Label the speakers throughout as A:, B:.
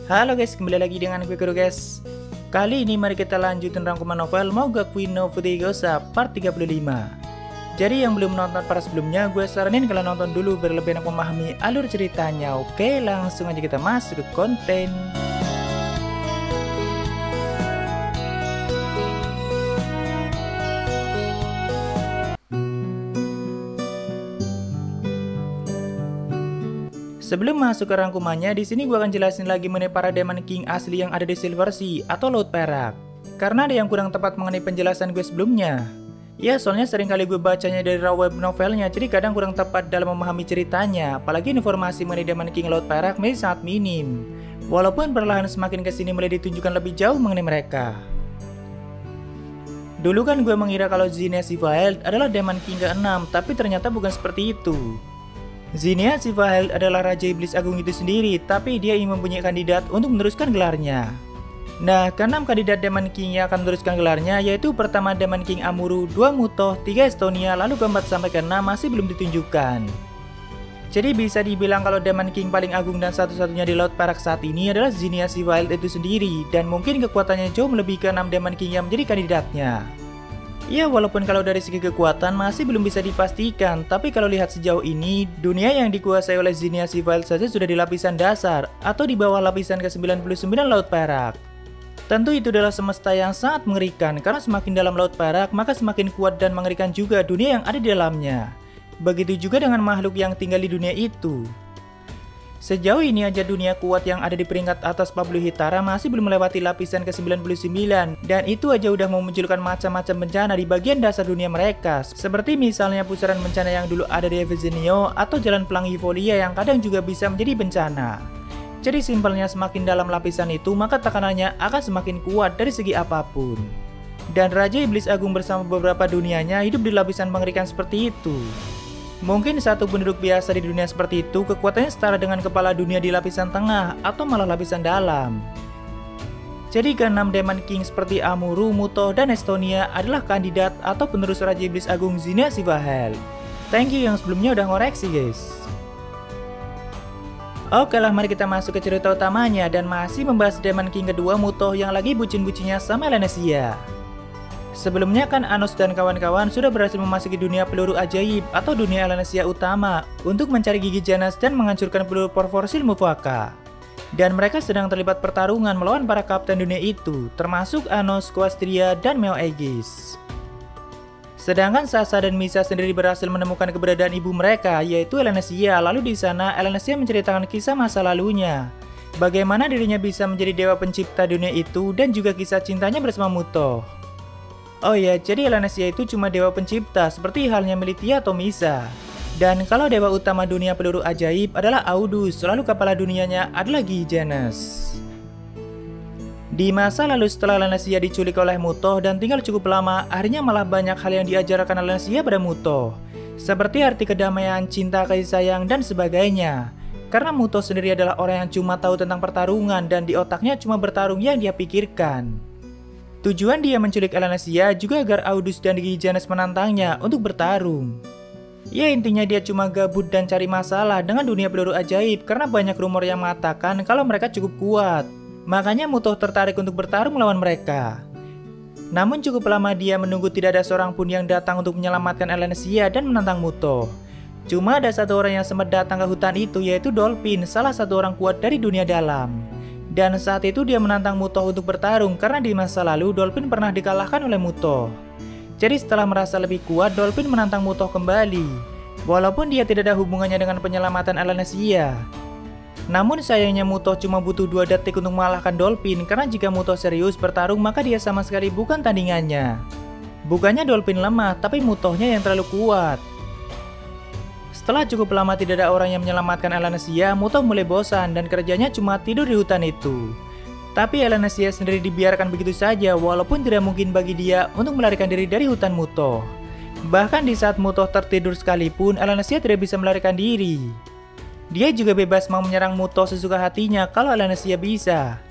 A: Halo guys, kembali lagi dengan gue Kuro guys. Kali ini mari kita lanjutin rangkuman novel Mougakui no Futegosa part 35. Jadi yang belum nonton para sebelumnya, gue saranin kalian nonton dulu biar lebih enak memahami alur ceritanya. Oke, langsung aja kita masuk ke konten. Sebelum masuk ke rangkumannya, di sini gue akan jelasin lagi mengenai para Demon King asli yang ada di Silver Sea atau Laut Perak. Karena ada yang kurang tepat mengenai penjelasan gue sebelumnya. Ya, soalnya sering kali gue bacanya dari raw web novelnya, jadi kadang kurang tepat dalam memahami ceritanya. Apalagi informasi mengenai Demon King Laut Perak masih sangat minim. Walaupun perlahan semakin kesini mulai ditunjukkan lebih jauh mengenai mereka. Dulu kan gue mengira kalau Zinnia Silverheld adalah Demon King ke-6, tapi ternyata bukan seperti itu. Zinnia Silverheld adalah Raja Iblis Agung itu sendiri, tapi dia ingin mempunyai kandidat untuk meneruskan gelarnya. Nah, ke-6 kandidat Demon King yang akan meneruskan gelarnya yaitu pertama Demon King Amuro, 2 Mutoh, 3 Estonia, lalu ke-4 sampai ke-6 masih belum ditunjukkan. Jadi bisa dibilang kalau Demon King paling agung dan satu-satunya di Laut Perak saat ini adalah Zinnia Silverheld itu sendiri, dan mungkin kekuatannya jauh melebihi ke-6 Demon King yang menjadi kandidatnya. Ya, walaupun kalau dari segi kekuatan masih belum bisa dipastikan, tapi kalau lihat sejauh ini, dunia yang dikuasai oleh Zinnia Silverheld saja sudah di lapisan dasar, atau di bawah lapisan ke-99 Laut Perak. Tentu itu adalah semesta yang sangat mengerikan, karena semakin dalam Laut Perak, maka semakin kuat dan mengerikan juga dunia yang ada di dalamnya. Begitu juga dengan makhluk yang tinggal di dunia itu. Sejauh ini aja dunia kuat yang ada di peringkat atas Pablo Hitara masih belum melewati lapisan ke-99, dan itu aja udah memunculkan macam-macam bencana di bagian dasar dunia mereka, seperti misalnya pusaran bencana yang dulu ada di Evizenio atau jalan pelangi Volia yang kadang juga bisa menjadi bencana. Jadi simpelnya semakin dalam lapisan itu maka tekanannya akan semakin kuat dari segi apapun. Dan Raja Iblis Agung bersama beberapa dunianya hidup di lapisan mengerikan seperti itu. Mungkin satu penduduk biasa di dunia seperti itu kekuatannya setara dengan kepala dunia di lapisan tengah atau malah lapisan dalam. Jadi ke-6 Demon King seperti Amuro, Mutoh, dan Estonia adalah kandidat atau penerus Raja Iblis Agung Zinnia Silverheld. Thank you yang sebelumnya udah ngoreksi guys. Oke lah, mari kita masuk ke cerita utamanya dan masih membahas Demon King kedua Mutoh yang lagi bucin-bucinnya sama Elanesia. Sebelumnya kan Anos dan kawan-kawan sudah berhasil memasuki dunia peluru ajaib atau dunia Elanesia utama untuk mencari gigi Janus dan menghancurkan peluru Porforsil Mufaka. Dan mereka sedang terlibat pertarungan melawan para kapten dunia itu, termasuk Anos, Quastria, dan Meo Aegis. Sedangkan Sasa dan Misa sendiri berhasil menemukan keberadaan ibu mereka, yaitu Elanesia. Lalu di sana Elanesia menceritakan kisah masa lalunya, bagaimana dirinya bisa menjadi dewa pencipta dunia itu dan juga kisah cintanya bersama Mutoh. Oh ya, jadi Elanesia itu cuma dewa pencipta seperti halnya Militia atau Misa. Dan kalau dewa utama dunia peluru ajaib adalah Audus, lalu kepala dunianya adalah Gigi Janus. Di masa lalu setelah Elanesia diculik oleh Mutoh dan tinggal cukup lama, akhirnya malah banyak hal yang diajarkan Elanesia pada Mutoh. Seperti arti kedamaian, cinta, kasih sayang, dan sebagainya. Karena Mutoh sendiri adalah orang yang cuma tahu tentang pertarungan dan di otaknya cuma bertarung yang dia pikirkan. Tujuan dia menculik Elanesia juga agar Audus dan Gigi Janus menantangnya untuk bertarung. Ya, intinya dia cuma gabut dan cari masalah dengan dunia peluru ajaib karena banyak rumor yang mengatakan kalau mereka cukup kuat. Makanya Mutoh tertarik untuk bertarung melawan mereka. Namun cukup lama dia menunggu tidak ada seorang pun yang datang untuk menyelamatkan Elanesia dan menantang Mutoh. Cuma ada satu orang yang sempat datang ke hutan itu, yaitu Dolphin, salah satu orang kuat dari dunia dalam. Dan saat itu dia menantang Mutoh untuk bertarung karena di masa lalu Dolphin pernah dikalahkan oleh Mutoh. Jadi setelah merasa lebih kuat, Dolphin menantang Mutoh kembali. Walaupun dia tidak ada hubungannya dengan penyelamatan Elanesia. Namun sayangnya Mutoh cuma butuh 2 detik untuk mengalahkan Dolphin karena jika Mutoh serius bertarung maka dia sama sekali bukan tandingannya. Bukannya Dolphin lemah, tapi Mutohnya yang terlalu kuat. Setelah cukup lama tidak ada orang yang menyelamatkan Elanesia, Mutoh mulai bosan dan kerjanya cuma tidur di hutan itu. Tapi Elanesia sendiri dibiarkan begitu saja walaupun tidak mungkin bagi dia untuk melarikan diri dari hutan Mutoh. Bahkan di saat Mutoh tertidur sekalipun, Elanesia tidak bisa melarikan diri. Dia juga bebas mau menyerang Mutoh sesuka hatinya kalau Elanesia bisa.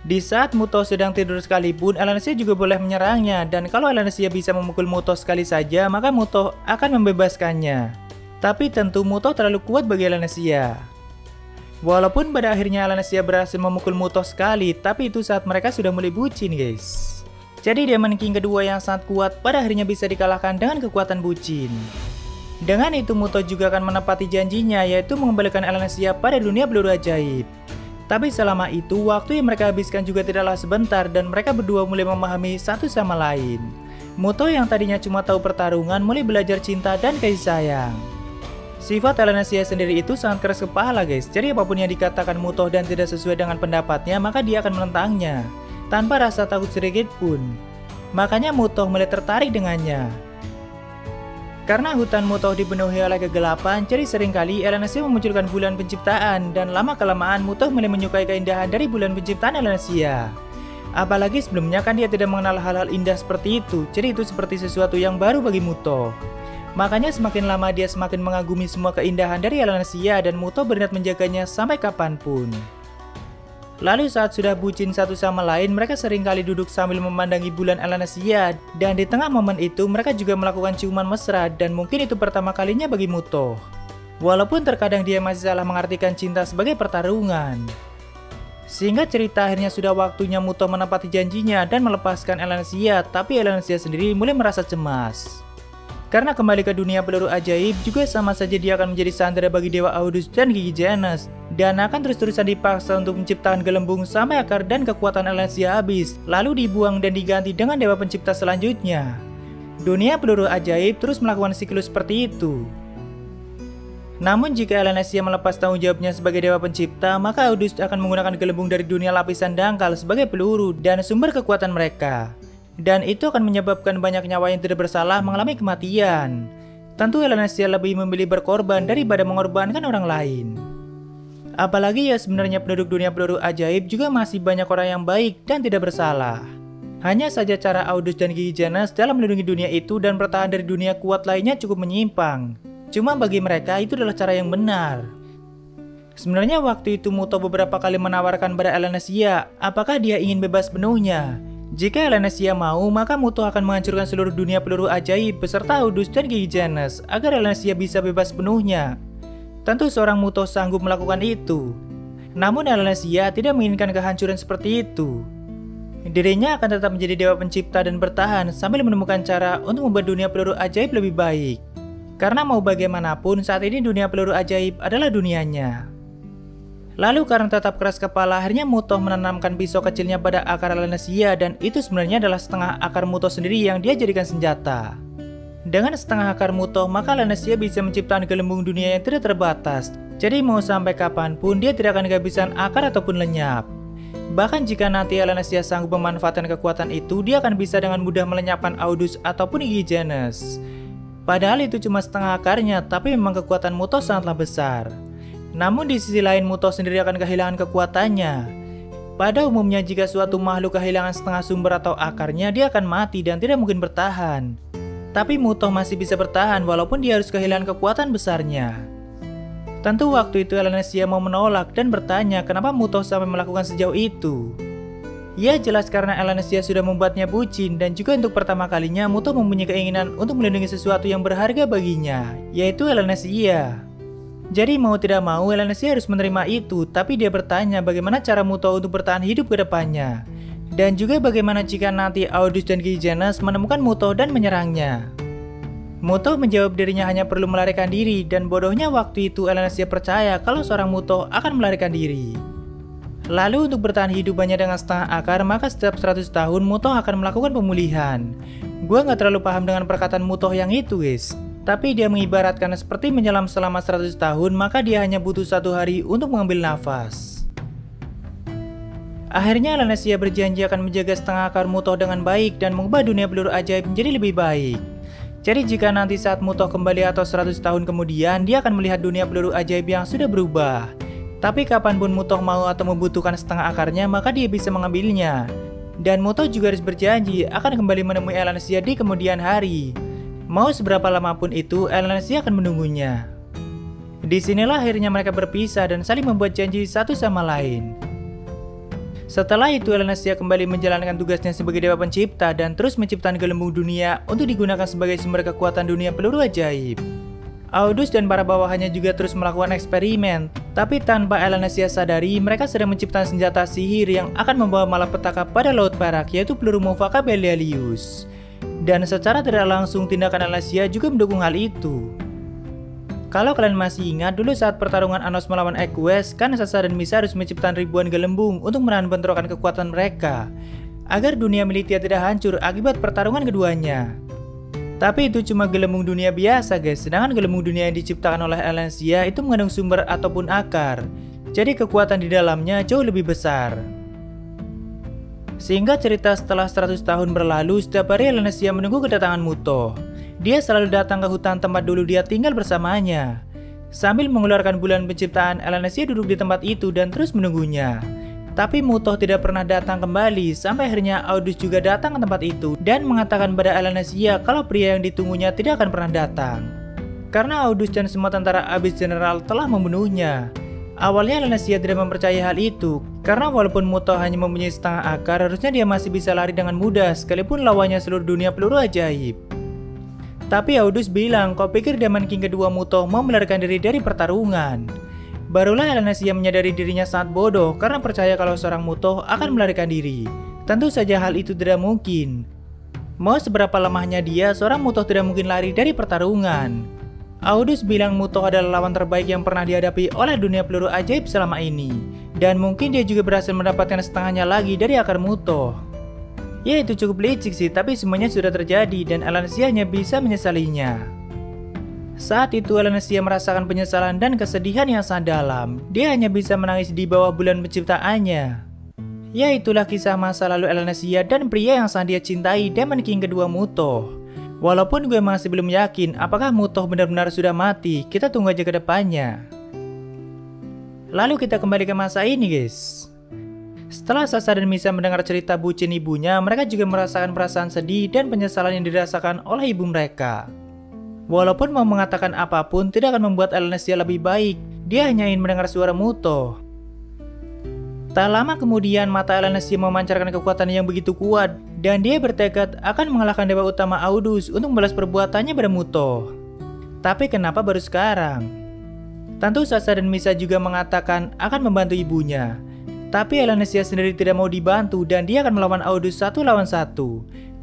A: Di saat Mutoh sedang tidur sekalipun, Elanesia juga boleh menyerangnya, dan kalau Elanesia bisa memukul Mutoh sekali saja, maka Mutoh akan membebaskannya. Tapi tentu Mutoh terlalu kuat bagi Elanesia. Walaupun pada akhirnya Elanasia berhasil memukul Mutoh sekali, tapi itu saat mereka sudah mulai bucin guys. Jadi Demon King kedua yang sangat kuat pada akhirnya bisa dikalahkan dengan kekuatan bucin. Dengan itu Mutoh juga akan menepati janjinya, yaitu mengembalikan Elanasia pada dunia peluru ajaib. Tapi selama itu waktu yang mereka habiskan juga tidaklah sebentar dan mereka berdua mulai memahami satu sama lain. Mutoh yang tadinya cuma tahu pertarungan mulai belajar cinta dan kasih sayang. Sifat Elanasia sendiri itu sangat keras kepala guys, jadi apapun yang dikatakan Mutoh dan tidak sesuai dengan pendapatnya maka dia akan menentangnya, tanpa rasa takut sedikit pun. Makanya Mutoh mulai tertarik dengannya. Karena hutan Mutoh dipenuhi oleh kegelapan, jadi seringkali Elanasia memunculkan bulan penciptaan, dan lama-kelamaan Mutoh mulai menyukai keindahan dari bulan penciptaan Elanasia. Apalagi sebelumnya kan dia tidak mengenal hal-hal indah seperti itu, jadi itu seperti sesuatu yang baru bagi Mutoh. Makanya semakin lama dia semakin mengagumi semua keindahan dari Elanasia dan Mutoh berniat menjaganya sampai kapanpun. Lalu saat sudah bucin satu sama lain, mereka seringkali duduk sambil memandangi bulan Elanasia, dan di tengah momen itu mereka juga melakukan ciuman mesra dan mungkin itu pertama kalinya bagi Mutoh. Walaupun terkadang dia masih salah mengartikan cinta sebagai pertarungan. Sehingga cerita akhirnya sudah waktunya Mutoh menepati janjinya dan melepaskan Elanasia, tapi Elanasia sendiri mulai merasa cemas. Karena kembali ke dunia peluru ajaib juga sama saja dia akan menjadi sandera bagi Dewa Audus dan Gigi Genas, dan akan terus-terusan dipaksa untuk menciptakan gelembung sampai akar dan kekuatan Elanasia habis, lalu dibuang dan diganti dengan Dewa Pencipta selanjutnya. Dunia peluru ajaib terus melakukan siklus seperti itu. Namun jika Elanasia melepas tanggung jawabnya sebagai Dewa Pencipta, maka Audus akan menggunakan gelembung dari dunia lapisan dangkal sebagai peluru dan sumber kekuatan mereka. Dan itu akan menyebabkan banyak nyawa yang tidak bersalah mengalami kematian. Tentu Elanasia lebih memilih berkorban daripada mengorbankan orang lain. Apalagi ya sebenarnya penduduk dunia peluru ajaib juga masih banyak orang yang baik dan tidak bersalah. Hanya saja cara Audus dan Gigi Genas dalam melindungi dunia itu dan bertahan dari dunia kuat lainnya cukup menyimpang. Cuma bagi mereka itu adalah cara yang benar. Sebenarnya waktu itu Mutoh beberapa kali menawarkan pada Elanasia apakah dia ingin bebas penuhnya. Jika Elanasia mau, maka Mutoh akan menghancurkan seluruh dunia peluru ajaib beserta Audus dan Gigi Genas agar Elanasia bisa bebas penuhnya. Tentu seorang Mutoh sanggup melakukan itu. Namun Elanasia tidak menginginkan kehancuran seperti itu. Dirinya akan tetap menjadi Dewa Pencipta dan bertahan sambil menemukan cara untuk membuat dunia peluru ajaib lebih baik. Karena mau bagaimanapun saat ini dunia peluru ajaib adalah dunianya. Lalu karena tetap keras kepala, akhirnya Mutoh menanamkan pisau kecilnya pada akar Elanasia dan itu sebenarnya adalah setengah akar Mutoh sendiri yang dia jadikan senjata. Dengan setengah akar Mutoh, maka Elanasia bisa menciptakan gelembung dunia yang tidak terbatas. Jadi mau sampai kapanpun dia tidak akan kehabisan akar ataupun lenyap. Bahkan jika nanti Elanasia sanggup memanfaatkan kekuatan itu, dia akan bisa dengan mudah melenyapkan Audus ataupun Gigi Genas. Padahal itu cuma setengah akarnya, tapi memang kekuatan Mutoh sangatlah besar. Namun di sisi lain Mutoh sendiri akan kehilangan kekuatannya. Pada umumnya jika suatu makhluk kehilangan setengah sumber atau akarnya, dia akan mati dan tidak mungkin bertahan. Tapi Mutoh masih bisa bertahan walaupun dia harus kehilangan kekuatan besarnya. Tentu waktu itu Elanasia mau menolak dan bertanya kenapa Mutoh sampai melakukan sejauh itu. Ya jelas karena Elanasia sudah membuatnya bucin dan juga untuk pertama kalinya Mutoh mempunyai keinginan untuk melindungi sesuatu yang berharga baginya, yaitu Elanasia. Jadi mau tidak mau Elanasia harus menerima itu, tapi dia bertanya bagaimana cara Mutoh untuk bertahan hidup ke depannya. Dan juga bagaimana jika nanti Audus dan Gigi Genas menemukan Mutoh dan menyerangnya. Mutoh menjawab dirinya hanya perlu melarikan diri dan bodohnya waktu itu Elanasia percaya kalau seorang Mutoh akan melarikan diri. Lalu untuk bertahan hidup hanya dengan setengah akar, maka setiap 100 tahun Mutoh akan melakukan pemulihan. Gua nggak terlalu paham dengan perkataan Mutoh yang itu guys. Tapi dia mengibaratkan seperti menyelam selama 100 tahun, maka dia hanya butuh 1 hari untuk mengambil nafas. Akhirnya Elanasia berjanji akan menjaga setengah akar Mutoh dengan baik dan mengubah dunia peluru ajaib menjadi lebih baik. Jadi jika nanti saat Mutoh kembali atau 100 tahun kemudian, dia akan melihat dunia peluru ajaib yang sudah berubah. Tapi kapanpun Mutoh mau atau membutuhkan setengah akarnya, maka dia bisa mengambilnya. Dan Mutoh juga harus berjanji akan kembali menemui Elanasia di kemudian hari. Mau seberapa lama pun itu, Elanasia akan menunggunya. Disinilah akhirnya mereka berpisah dan saling membuat janji satu sama lain. Setelah itu Elanasia kembali menjalankan tugasnya sebagai Dewa Pencipta dan terus menciptakan gelembung dunia untuk digunakan sebagai sumber kekuatan dunia peluru ajaib. Audus dan para bawahannya juga terus melakukan eksperimen, tapi tanpa Elanasia sadari, mereka sedang menciptakan senjata sihir yang akan membawa malapetaka pada Laut Perak, yaitu peluru Mufaka Belialius. Dan secara tidak langsung tindakan Elanasia juga mendukung hal itu. Kalau kalian masih ingat, dulu saat pertarungan Anos melawan Equus, kan Sasa dan Misa harus menciptakan ribuan gelembung untuk menahan bentrokan kekuatan mereka, agar dunia Militia tidak hancur akibat pertarungan keduanya. Tapi itu cuma gelembung dunia biasa guys, sedangkan gelembung dunia yang diciptakan oleh Elanasia itu mengandung sumber ataupun akar, jadi kekuatan di dalamnya jauh lebih besar. Sehingga cerita setelah 100 tahun berlalu, setiap hari Elanasia menunggu kedatangan Mutoh. Dia selalu datang ke hutan tempat dulu dia tinggal bersamanya. Sambil mengeluarkan bulan penciptaan, Elanasia duduk di tempat itu dan terus menunggunya. Tapi Mutoh tidak pernah datang kembali, sampai akhirnya Audus juga datang ke tempat itu dan mengatakan pada Elanasia kalau pria yang ditunggunya tidak akan pernah datang. Karena Audus dan semua tentara Abyss General telah membunuhnya. Awalnya Elanasia tidak mempercayai hal itu, karena walaupun Mutoh hanya mempunyai setengah akar, harusnya dia masih bisa lari dengan mudah sekalipun lawannya seluruh dunia peluru ajaib. Tapi Audus bilang, kau pikir Demon King kedua Mutoh mau melarikan diri dari pertarungan? Barulah Elanasia menyadari dirinya sangat bodoh karena percaya kalau seorang Mutoh akan melarikan diri. Tentu saja hal itu tidak mungkin. Mau seberapa lemahnya dia, seorang Mutoh tidak mungkin lari dari pertarungan. Audus bilang Mutoh adalah lawan terbaik yang pernah dihadapi oleh dunia peluru ajaib selama ini. Dan mungkin dia juga berhasil mendapatkan setengahnya lagi dari akar Mutoh. Ya itu cukup licik sih, tapi semuanya sudah terjadi dan Elanasia hanya bisa menyesalinya. Saat itu Elanasia merasakan penyesalan dan kesedihan yang sangat dalam. Dia hanya bisa menangis di bawah bulan penciptaannya. Ya itulah kisah masa lalu Elanasia dan pria yang sangat dia cintai, Demon King kedua Mutoh. Walaupun gue masih belum yakin apakah Mutoh benar-benar sudah mati, kita tunggu aja ke depannya. Lalu kita kembali ke masa ini guys. Setelah Sasa dan Misa mendengar cerita bucin ibunya, mereka juga merasakan perasaan sedih dan penyesalan yang dirasakan oleh ibu mereka. Walaupun mau mengatakan apapun tidak akan membuat Elanasia lebih baik, dia hanya ingin mendengar suara Mutoh. Tak lama kemudian mata Elanasia memancarkan kekuatan yang begitu kuat, dan dia bertekad akan mengalahkan dewa utama Audus untuk membalas perbuatannya pada Mutoh. Tapi kenapa baru sekarang? Tentu Sasa dan Misa juga mengatakan akan membantu ibunya. Tapi Elanasia sendiri tidak mau dibantu dan dia akan melawan Audus 1 lawan 1.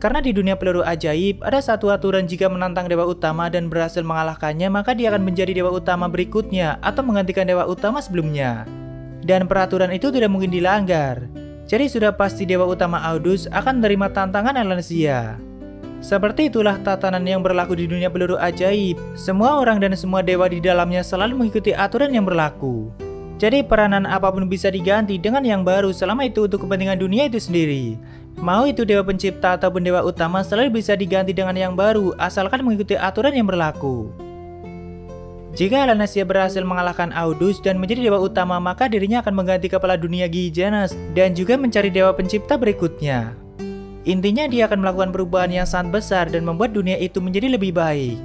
A: Karena di dunia peluru ajaib, ada satu aturan jika menantang dewa utama dan berhasil mengalahkannya, maka dia akan menjadi dewa utama berikutnya atau menggantikan dewa utama sebelumnya. Dan peraturan itu tidak mungkin dilanggar. Jadi sudah pasti dewa utama Audus akan menerima tantangan Elanasia. Seperti itulah tatanan yang berlaku di dunia peluru ajaib. Semua orang dan semua dewa di dalamnya selalu mengikuti aturan yang berlaku. Jadi peranan apapun bisa diganti dengan yang baru selama itu untuk kepentingan dunia itu sendiri. Mau itu dewa pencipta ataupun dewa utama selalu bisa diganti dengan yang baru asalkan mengikuti aturan yang berlaku. Jika Elanasia berhasil mengalahkan Audus dan menjadi dewa utama, maka dirinya akan mengganti kepala dunia Gigi Genas dan juga mencari dewa pencipta berikutnya. Intinya dia akan melakukan perubahan yang sangat besar dan membuat dunia itu menjadi lebih baik.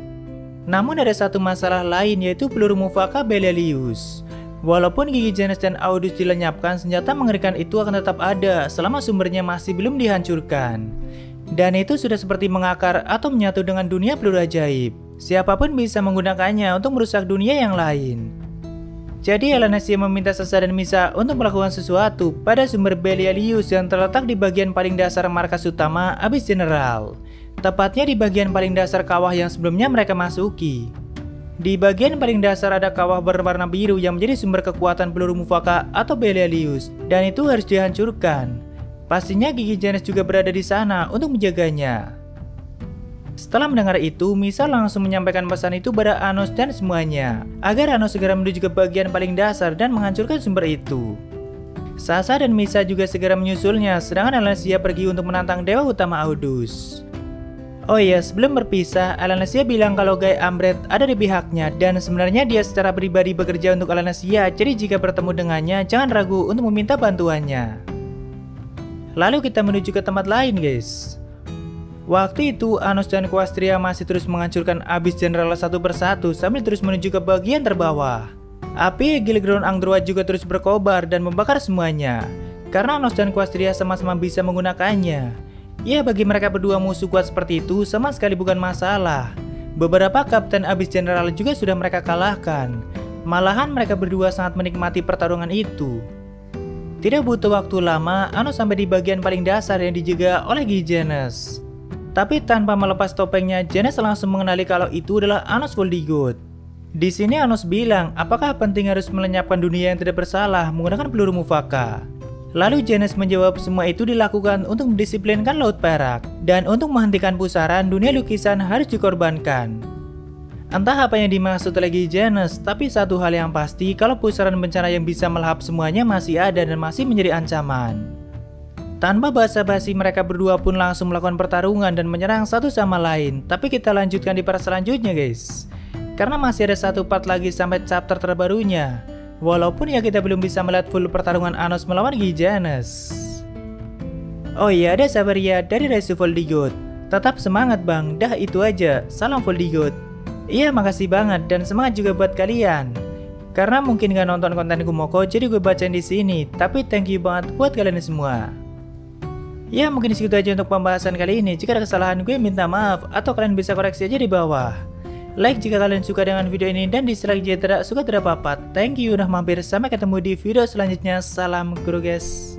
A: Namun ada satu masalah lain, yaitu peluru Mufaka Belialius. Walaupun Gigi Genas dan Audus dilenyapkan, senjata mengerikan itu akan tetap ada selama sumbernya masih belum dihancurkan. Dan itu sudah seperti mengakar atau menyatu dengan dunia peluru ajaib. Siapapun bisa menggunakannya untuk merusak dunia yang lain. Jadi Elanasia meminta Sasa dan Misa untuk melakukan sesuatu pada sumber Belialius yang terletak di bagian paling dasar markas utama Abyss General. Tepatnya di bagian paling dasar kawah yang sebelumnya mereka masuki. Di bagian paling dasar ada kawah berwarna biru yang menjadi sumber kekuatan peluru Mufaka atau Belialius, dan itu harus dihancurkan. Pastinya Gigi Genas juga berada di sana untuk menjaganya. Setelah mendengar itu, Misa langsung menyampaikan pesan itu pada Anos dan semuanya, agar Anos segera menuju ke bagian paling dasar dan menghancurkan sumber itu. Sasa dan Misa juga segera menyusulnya, sedangkan Elanasia pergi untuk menantang dewa utama Audus. Oh iya, sebelum berpisah, Elanasia bilang kalau Guy Ambret ada di pihaknya, dan sebenarnya dia secara pribadi bekerja untuk Elanasia, jadi jika bertemu dengannya, jangan ragu untuk meminta bantuannya. Lalu kita menuju ke tempat lain guys. Waktu itu Anos dan Quastria masih terus menghancurkan Abyss General satu persatu sambil terus menuju ke bagian terbawah. Api Gilground Angdroa juga terus berkobar dan membakar semuanya, karena Anos dan Quastria sama-sama bisa menggunakannya. Ya bagi mereka berdua musuh kuat seperti itu sama sekali bukan masalah. Beberapa kapten abis general juga sudah mereka kalahkan. Malahan mereka berdua sangat menikmati pertarungan itu. Tidak butuh waktu lama, Anos sampai di bagian paling dasar yang dijaga oleh Guy Genes. Tapi tanpa melepas topengnya, Genes langsung mengenali kalau itu adalah Anos Voldigoth. Di sini Anos bilang, apakah penting harus melenyapkan dunia yang tidak bersalah menggunakan peluru Mufaka? Lalu Genes menjawab semua itu dilakukan untuk mendisiplinkan Laut Perak. Dan untuk menghentikan pusaran, dunia lukisan harus dikorbankan. Entah apa yang dimaksud oleh Guy Genes, tapi satu hal yang pasti kalau pusaran bencana yang bisa melahap semuanya masih ada dan masih menjadi ancaman. Tanpa basa-basi mereka berdua pun langsung melakukan pertarungan dan menyerang satu sama lain. Tapi kita lanjutkan di part selanjutnya guys. Karena masih ada satu part lagi sampai chapter terbarunya. Walaupun ya kita belum bisa melihat full pertarungan Anos melawan Guy Genes. Oh iya, ada sabar ya dari Raizu Voldigoth. Tetap semangat bang, dah itu aja. Salam Voldigoth. Iya makasih banget dan semangat juga buat kalian. Karena mungkin gak nonton konten Kumoko jadi gue bacain di sini. Tapi thank you banget buat kalian semua. Ya mungkin segitu aja untuk pembahasan kali ini. Jika ada kesalahan gue minta maaf atau kalian bisa koreksi aja di bawah. Like jika kalian suka dengan video ini dan dislike jika tidak suka tidak apa-apa. Thank you udah mampir, sampai ketemu di video selanjutnya. Salam guru guys.